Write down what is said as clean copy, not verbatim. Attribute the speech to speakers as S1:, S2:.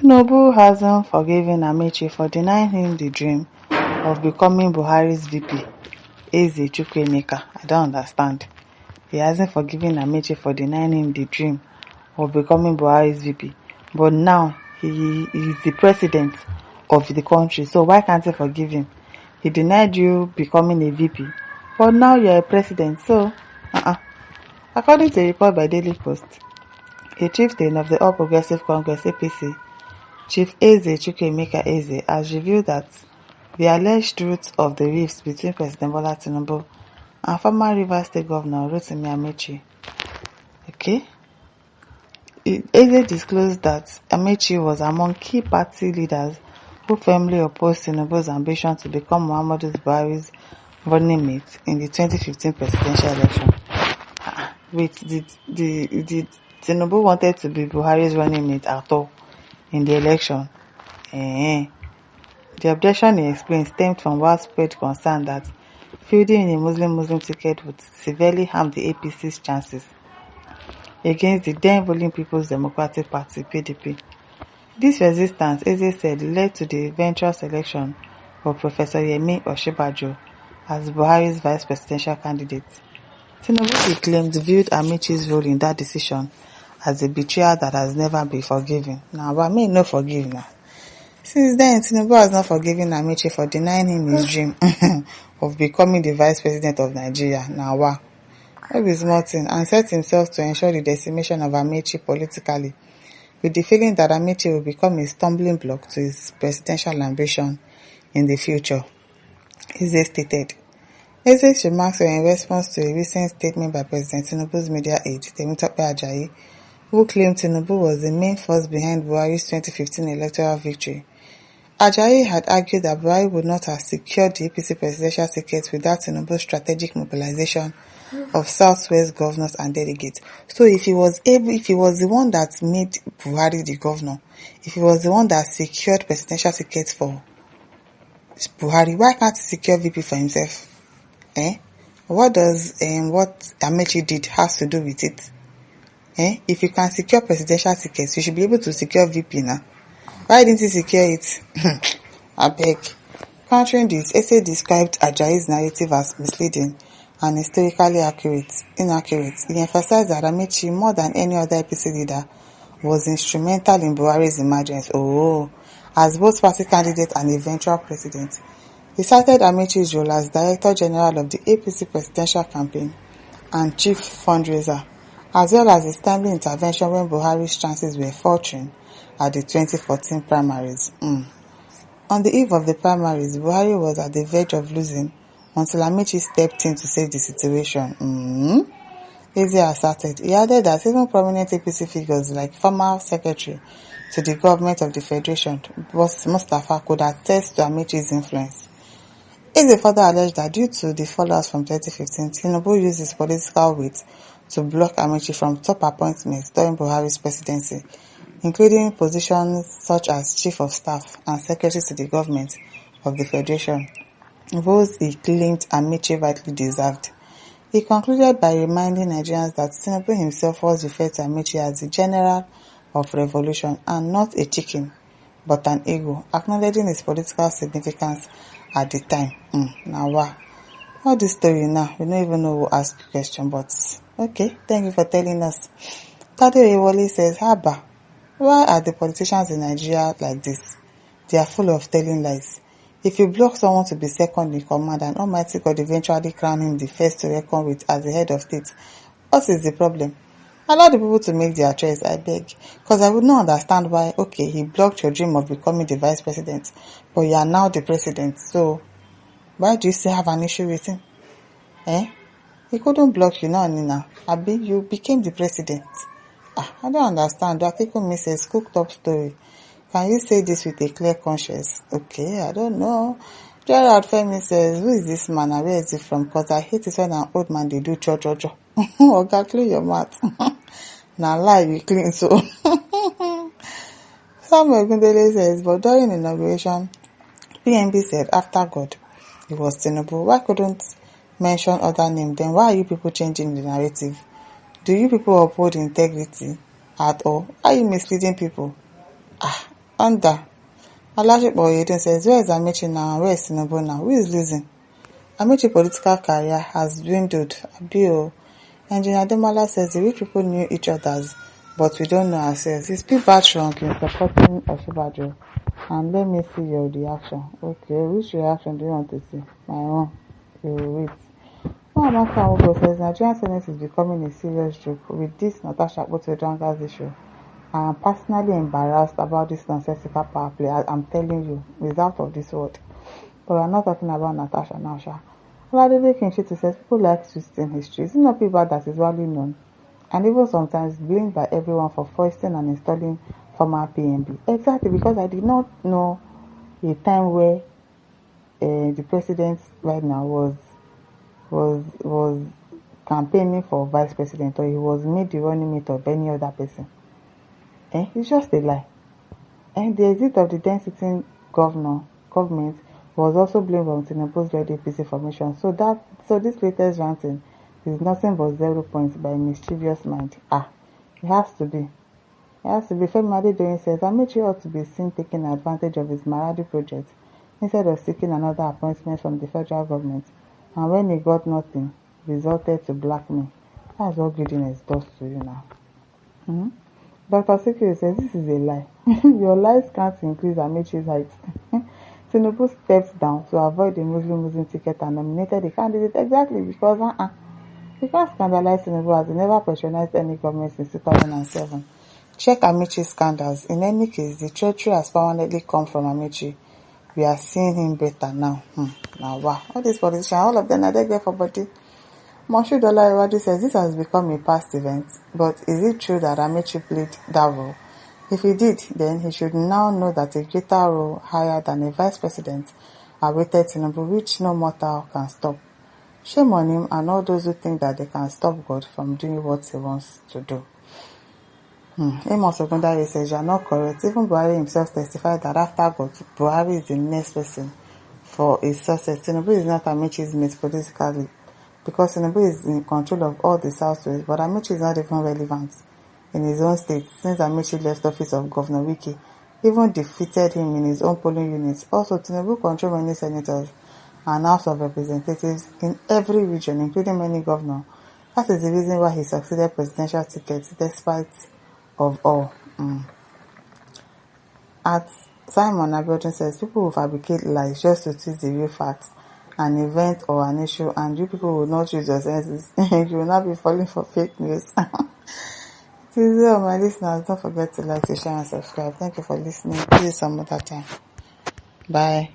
S1: Tinubu hasn't forgiven Ameachi for denying him the dream of becoming Buhari's VP. Eze Chukwuemeka, I don't understand. He hasn't forgiven Ameachi for denying him the dream of becoming Buhari's VP. But now he is the president of the country, so why can't he forgive him? He denied you becoming a VP, but now you're a president, so According to a report by Daily Post, a chieftain of the All Progressive Congress (APC), Chief Eze Chukwuemeka Eze, has revealed that the alleged roots of the rifts between President Bola Tinubu and former Rivers State Governor Rotimi Amechi. Eze disclosed that Amechi was among key party leaders who firmly opposed Tinubu's ambition to become Muhammadu Buhari's running mate in the 2015 presidential election. Wait, did Tinubu wanted to be Buhari's running mate at all in the election? The objection, he explained, stemmed from widespread concern that fielding in a Muslim ticket would severely harm the APC's chances against the then ruling People's Democratic Party (PDP). This resistance, Eze said, led to the eventual selection of Professor Yemi Osinbajo as Buhari's vice presidential candidate. Tinubu, he claimed, viewed Amechi's role in that decision as a betrayal that has never been forgiven. Now, but me no forgive now. Since then, Tinubu has not forgiven Amechi for denying him his dream of becoming the vice president of Nigeria. Now, wow. That is small thing, and set himself to ensure the decimation of Amechi politically, with the feeling that Amechi will become a stumbling block to his presidential ambition in the future. Eze stated. Eze's remarks were in response to a recent statement by President Tinubu's media aide, Temitope Ajayi, who claimed Tinubu was the main force behind Buhari's 2015 electoral victory. Ajayi had argued that Buhari would not have secured the APC presidential ticket without Tinubu's strategic mobilization of Southwest governors and delegates. So if he was the one that made Buhari the governor, if he was the one that secured presidential tickets for Buhari, why can't he secure VP for himself? What does what Amechi did has to do with it? If you can secure presidential tickets, you should be able to secure VP now. Why didn't he secure it? I beg. Countering this, Eze described Ajayi's narrative as misleading and historically inaccurate. He emphasized that Amechi, more than any other APC leader, was instrumental in Buhari's emergence, as both party candidate and eventual president. He cited Amechi's role as Director General of the APC presidential campaign and chief fundraiser, as well as his timely intervention when Buhari's chances were faltering at the 2014 primaries. On the eve of the primaries, Buhari was at the verge of losing until Amechi stepped in to save the situation. Eze asserted. He added that even prominent APC figures like former secretary to the government of the Federation, Boss Mustafa, could attest to Amechi's influence. Eze further alleged that due to the fallouts from 2015, Tinubu used his political weight to block Amechi from top appointments during Buhari's presidency, including positions such as Chief of Staff and Secretary to the Government of the Federation, roles he claimed Amechi rightly deserved. He concluded by reminding Nigerians that Tinubu himself was referred to Amechi as the General of Revolution and not a chicken, but an eagle, acknowledging his political significance at the time. Now, wow. All this story now, we don't even know who asked the question, but okay, thank you for telling us. Tade Oyewole says, Haba, why are the politicians in Nigeria like this? They are full of telling lies. If you block someone to be second in command and Almighty God eventually crown him the first to reckon with as the head of state, what is the problem? Allow the people to make their choice, I beg. Because I would not understand why, he blocked your dream of becoming the vice president, but you are now the president, so why do you still have an issue with him? He couldn't block you now, Nina. Abi, you became the president. I don't understand. Akiko says, cooked up story. Can you say this with a clear conscience? Okay, I don't know. Gerald Femi says, who is this man and where is he from? Because I hate it when an old man they do cho. Okay, clear your mouth. Now lie, you clean so. Samuel Gundele says, but during inauguration, PNB said after God, it was Tinubu. Why couldn't mention other names? Then why are you people changing the narrative? Do you people uphold integrity at all? Are you misleading people? Under Olashikpo says, where is Amechi now and where is Tinubu now? Who is losing? Amechi's political career has dwindled. Abio. Engineer Demola says the rich people knew each other's, but we don't know ourselves. He's still wrong in supporting Oshibajo. And let me see your reaction. Okay, which reaction do you want to see? My own. You will wait. Amaka Ugo says Nigerian Senate is becoming a serious joke with this Natasha Akpotso-Dranga's issue. I am personally embarrassed about this nonsensical power play. I'm telling you, it's out of this world. But we're not talking about Natasha now, Sha. Oladele Kinshiti says people like twisting history. Is it not people that is widely known and even sometimes blamed by everyone for foisting and installing former PMB? Exactly, because I did not know a time where the president right now was campaigning for vice president, or he was made the running mate of any other person. It's just a lie. And the exit of the then sitting government was also blamed on Tinubu's red APC formation. So this latest ranting is nothing but 0 points by a mischievous mind. It has to be. It has to be. Femi Adedoyin says Amechi ought to be seen taking advantage of his Maradi project instead of seeking another appointment from the federal government. And when he got nothing, resorted to blackmail. That's what greediness does to you now. Dr. Sikiri says this is a lie. Your lies can't increase Amechi's height. Tinubu stepped down to avoid the Muslim ticket and nominated the candidate exactly because you can't scandalize Tinubu as he never patronized any government since 2007. Check Amechi's scandals. In any case, the treachery has permanently come from Amechi. We are seeing him better now. Now, wow. All these politicians, all of them are there for body. Moshood Olaiwaju says this has become a past event, but is it true that Amechi played that role? If he did, then he should now know that a greater role higher than a vice president awaited Tinubu, which no mortal can stop. Shame on him and all those who think that they can stop God from doing what he wants to do. Amos Ogundare says you are not correct. Even Buhari himself testified that after God, Buhari is the next person for his success. Tinubu is not Amechi's mate politically, because Tinubu is in control of all the Southwest, but Amechi is not even relevant in his own state since Amechi left office of Governor Wike, even defeated him in his own polling units. Also, Tinubu controls many senators and House of Representatives in every region, including many governors. That is the reason why he succeeded presidential tickets despite of all. At Simon Abiodun says people will fabricate lies just to twist the real facts, an event or an issue, and you people will not use your senses. You will not be falling for fake news. To all my listeners, don't forget to like, share, and subscribe. Thank you for listening. See you some other time. Bye.